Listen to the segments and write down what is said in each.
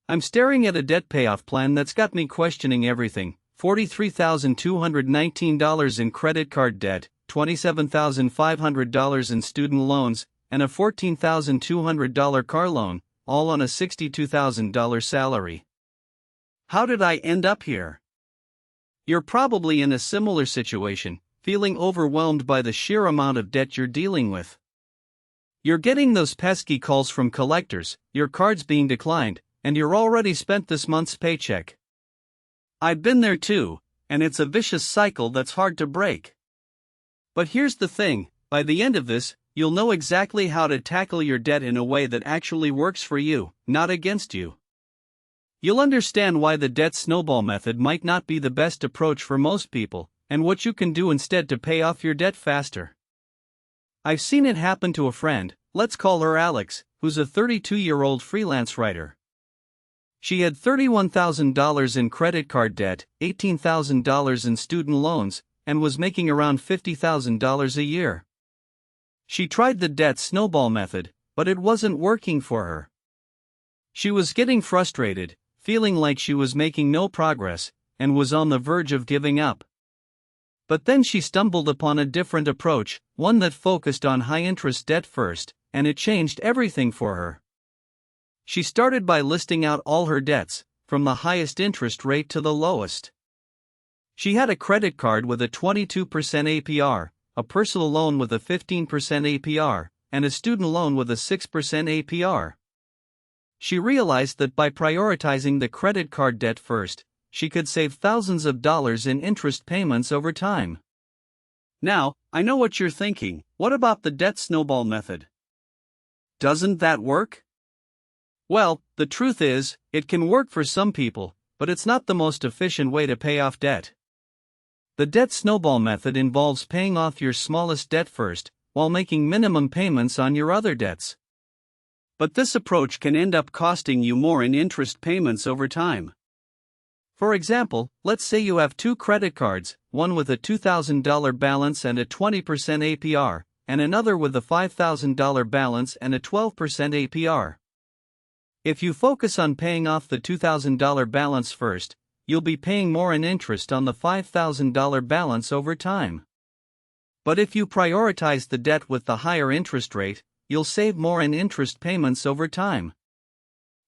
I'm staring at a debt payoff plan that's got me questioning everything. $43,219 in credit card debt, $27,500 in student loans, and a $14,200 car loan, all on a $62,000 salary. How did I end up here? You're probably in a similar situation, feeling overwhelmed by the sheer amount of debt you're dealing with. You're getting those pesky calls from collectors, your card's being declined, and you're already spent this month's paycheck. I've been there too, and it's a vicious cycle that's hard to break. But here's the thing, by the end of this, you'll know exactly how to tackle your debt in a way that actually works for you, not against you. You'll understand why the debt snowball method might not be the best approach for most people, and what you can do instead to pay off your debt faster. I've seen it happen to a friend, let's call her Alex, who's a 32-year-old freelance writer. She had $31,000 in credit card debt, $18,000 in student loans, and was making around $50,000 a year. She tried the debt snowball method, but it wasn't working for her. She was getting frustrated, feeling like she was making no progress, and was on the verge of giving up. But then she stumbled upon a different approach, one that focused on high-interest debt first, and it changed everything for her. She started by listing out all her debts, from the highest interest rate to the lowest. She had a credit card with a 22% APR, a personal loan with a 15% APR, and a student loan with a 6% APR. She realized that by prioritizing the credit card debt first, she could save thousands of dollars in interest payments over time. Now, I know what you're thinking, what about the debt snowball method? Doesn't that work? Well, the truth is, it can work for some people, but it's not the most efficient way to pay off debt. The debt snowball method involves paying off your smallest debt first, while making minimum payments on your other debts. But this approach can end up costing you more in interest payments over time. For example, let's say you have two credit cards, one with a $2,000 balance and a 20% APR, and another with a $5,000 balance and a 12% APR. If you focus on paying off the $2,000 balance first, you'll be paying more in interest on the $5,000 balance over time. But if you prioritize the debt with the higher interest rate, you'll save more in interest payments over time.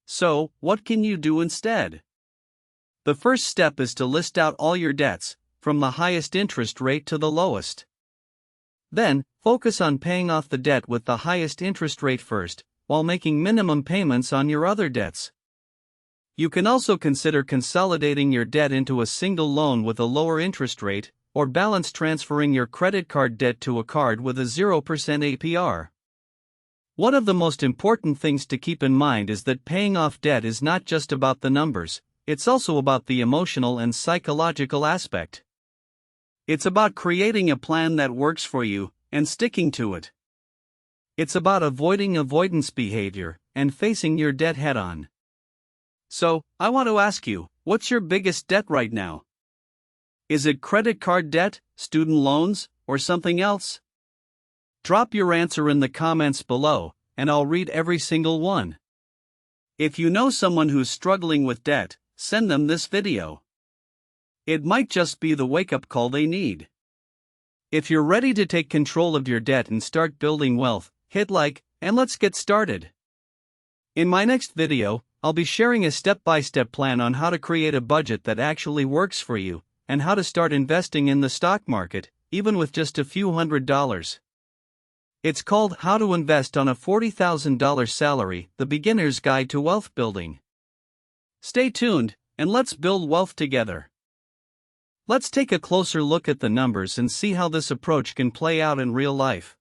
So, what can you do instead? The first step is to list out all your debts, from the highest interest rate to the lowest. Then, focus on paying off the debt with the highest interest rate first, while making minimum payments on your other debts. You can also consider consolidating your debt into a single loan with a lower interest rate, or balance transferring your credit card debt to a card with a 0% APR. One of the most important things to keep in mind is that paying off debt is not just about the numbers, it's also about the emotional and psychological aspect. It's about creating a plan that works for you, and sticking to it. It's about avoiding avoidance behavior, and facing your debt head-on. So, I want to ask you, what's your biggest debt right now? Is it credit card debt, student loans, or something else? Drop your answer in the comments below, and I'll read every single one. If you know someone who's struggling with debt, send them this video. It might just be the wake-up call they need. If you're ready to take control of your debt and start building wealth, hit like, and let's get started. In my next video, I'll be sharing a step-by-step plan on how to create a budget that actually works for you, and how to start investing in the stock market, even with just a few $100s. It's called How to Invest on a $40,000 Salary, The Beginner's Guide to Wealth Building. Stay tuned, and let's build wealth together. Let's take a closer look at the numbers and see how this approach can play out in real life.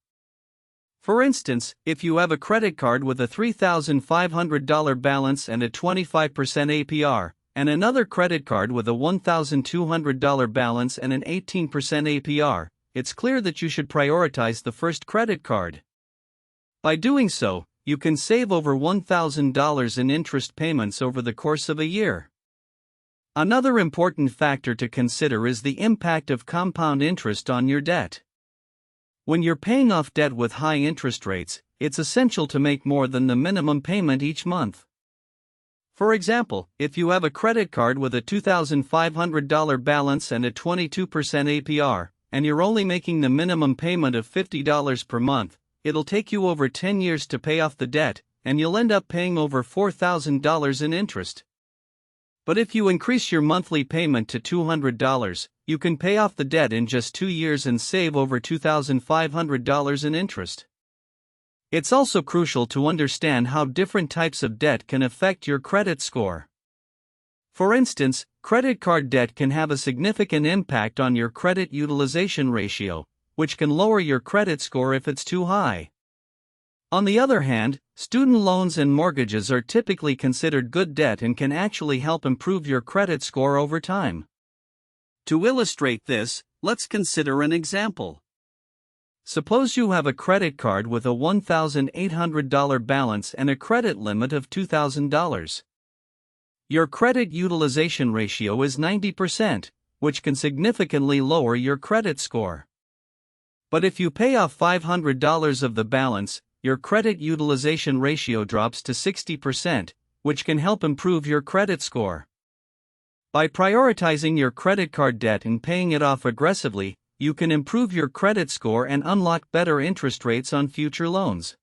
For instance, if you have a credit card with a $3,500 balance and a 25% APR, and another credit card with a $1,200 balance and an 18% APR, it's clear that you should prioritize the first credit card. By doing so, you can save over $1,000 in interest payments over the course of a year. Another important factor to consider is the impact of compound interest on your debt. When you're paying off debt with high interest rates, it's essential to make more than the minimum payment each month. For example, if you have a credit card with a $2,500 balance and a 22% APR, and you're only making the minimum payment of $50 per month, it'll take you over 10 years to pay off the debt, and you'll end up paying over $4,000 in interest. But if you increase your monthly payment to $200, you can pay off the debt in just 2 years and save over $2,500 in interest. It's also crucial to understand how different types of debt can affect your credit score. For instance, credit card debt can have a significant impact on your credit utilization ratio, which can lower your credit score if it's too high. On the other hand, student loans and mortgages are typically considered good debt and can actually help improve your credit score over time. To illustrate this, let's consider an example. Suppose you have a credit card with a $1,800 balance and a credit limit of $2,000. Your credit utilization ratio is 90%, which can significantly lower your credit score. But if you pay off $500 of the balance, your credit utilization ratio drops to 60%, which can help improve your credit score. By prioritizing your credit card debt and paying it off aggressively, you can improve your credit score and unlock better interest rates on future loans.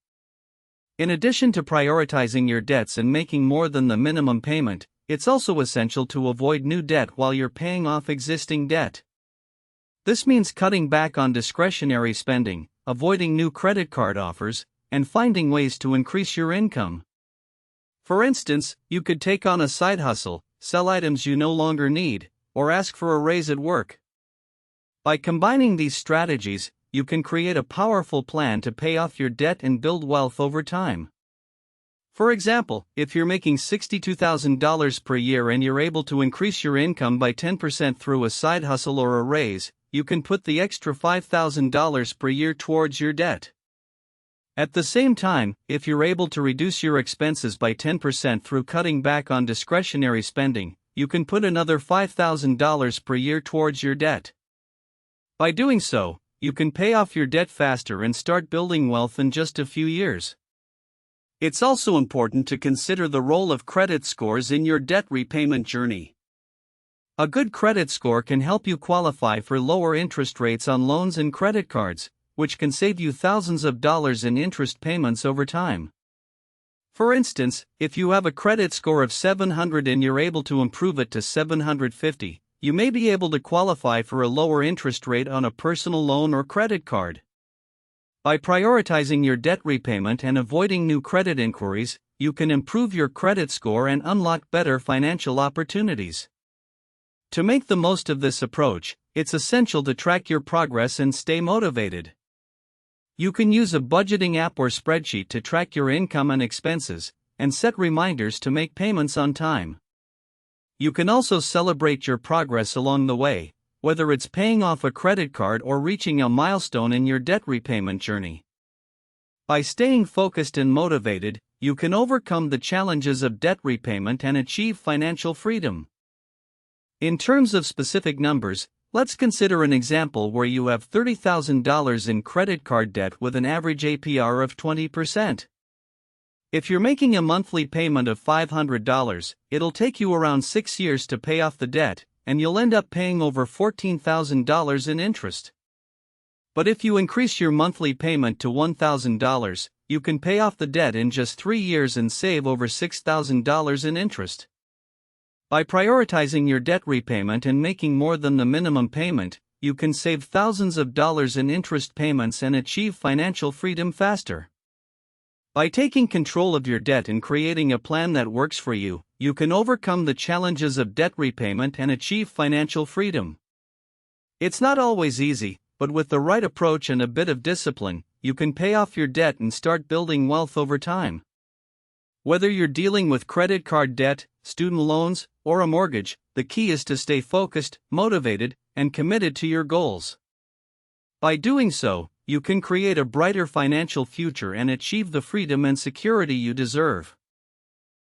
In addition to prioritizing your debts and making more than the minimum payment, it's also essential to avoid new debt while you're paying off existing debt. This means cutting back on discretionary spending, avoiding new credit card offers, and finding ways to increase your income. For instance, you could take on a side hustle, sell items you no longer need, or ask for a raise at work. By combining these strategies, you can create a powerful plan to pay off your debt and build wealth over time. For example, if you're making $62,000 per year and you're able to increase your income by 10% through a side hustle or a raise, you can put the extra $5,000 per year towards your debt. At the same time, if you're able to reduce your expenses by 10% through cutting back on discretionary spending, you can put another $5,000 per year towards your debt. By doing so, you can pay off your debt faster and start building wealth in just a few years. It's also important to consider the role of credit scores in your debt repayment journey. A good credit score can help you qualify for lower interest rates on loans and credit cards, which can save you thousands of dollars in interest payments over time. For instance, if you have a credit score of 700 and you're able to improve it to 750, you may be able to qualify for a lower interest rate on a personal loan or credit card. By prioritizing your debt repayment and avoiding new credit inquiries, you can improve your credit score and unlock better financial opportunities. To make the most of this approach, it's essential to track your progress and stay motivated. You can use a budgeting app or spreadsheet to track your income and expenses, and set reminders to make payments on time. You can also celebrate your progress along the way, whether it's paying off a credit card or reaching a milestone in your debt repayment journey. By staying focused and motivated, you can overcome the challenges of debt repayment and achieve financial freedom. In terms of specific numbers, let's consider an example where you have $30,000 in credit card debt with an average APR of 20%. If you're making a monthly payment of $500, it'll take you around 6 years to pay off the debt, and you'll end up paying over $14,000 in interest. But if you increase your monthly payment to $1,000, you can pay off the debt in just 3 years and save over $6,000 in interest. By prioritizing your debt repayment and making more than the minimum payment, you can save thousands of dollars in interest payments and achieve financial freedom faster. By taking control of your debt and creating a plan that works for you, you can overcome the challenges of debt repayment and achieve financial freedom. It's not always easy, but with the right approach and a bit of discipline, you can pay off your debt and start building wealth over time. Whether you're dealing with credit card debt, student loans, or a mortgage, the key is to stay focused, motivated, and committed to your goals. By doing so, you can create a brighter financial future and achieve the freedom and security you deserve.